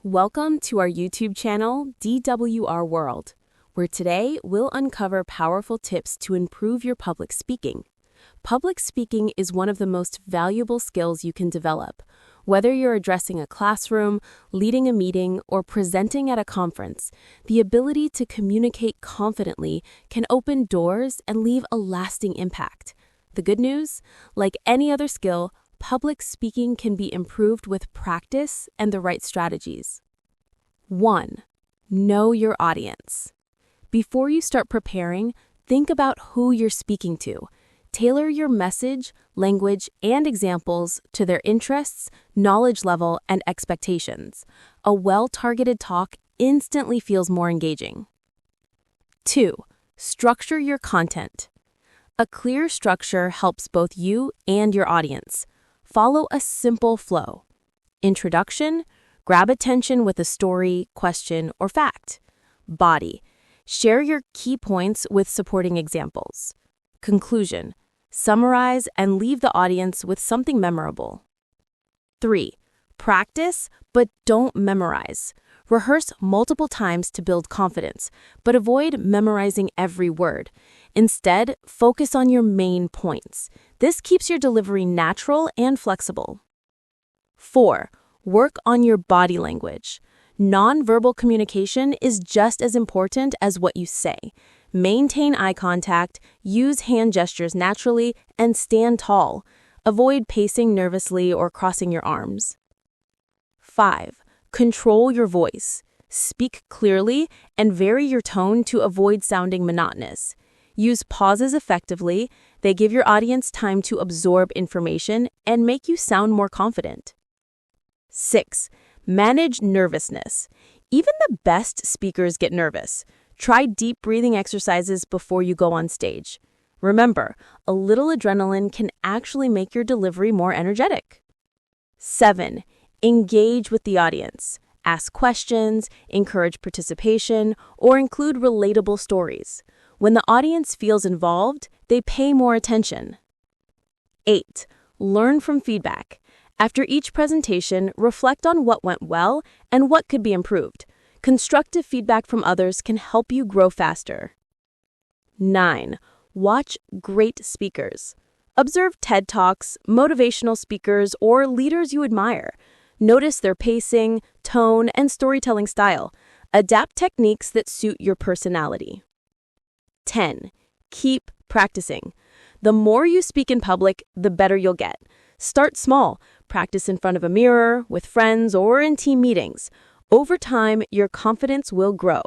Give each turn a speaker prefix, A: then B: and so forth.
A: Welcome to our YouTube channel, DWR World, where today we'll uncover powerful tips to improve your public speaking. Public speaking is one of the most valuable skills you can develop. Whether you're addressing a classroom, leading a meeting, or presenting at a conference, the ability to communicate confidently can open doors and leave a lasting impact. The good news? Like any other skill, public speaking can be improved with practice and the right strategies. 1. Know your audience. Before you start preparing, think about who you're speaking to. Tailor your message, language, and examples to their interests, knowledge level, and expectations. A well-targeted talk instantly feels more engaging. 2. Structure your content. A clear structure helps both you and your audience. Follow a simple flow. Introduction, grab attention with a story, question, or fact. Body, share your key points with supporting examples. Conclusion, summarize and leave the audience with something memorable. 3. Practice, but don't memorize. Rehearse multiple times to build confidence, but avoid memorizing every word. Instead, focus on your main points. This keeps your delivery natural and flexible. 4. Work on your body language. Nonverbal communication is just as important as what you say. Maintain eye contact, use hand gestures naturally, and stand tall. Avoid pacing nervously or crossing your arms. 5. Control your voice. Speak clearly and vary your tone to avoid sounding monotonous. Use pauses effectively. They give your audience time to absorb information and make you sound more confident. 6. Manage nervousness. Even the best speakers get nervous. Try deep breathing exercises before you go on stage. Remember, a little adrenaline can actually make your delivery more energetic. 7. Engage with the audience. Ask questions, encourage participation, or include relatable stories. When the audience feels involved, they pay more attention. 8. Learn from feedback. After each presentation, reflect on what went well and what could be improved. Constructive feedback from others can help you grow faster. 9. Watch great speakers. Observe TED Talks, motivational speakers, or leaders you admire. Notice their pacing, tone, and storytelling style. Adapt techniques that suit your personality. 10. Keep practicing. The more you speak in public, the better you'll get. Start small. Practice in front of a mirror, with friends, or in team meetings. Over time, your confidence will grow.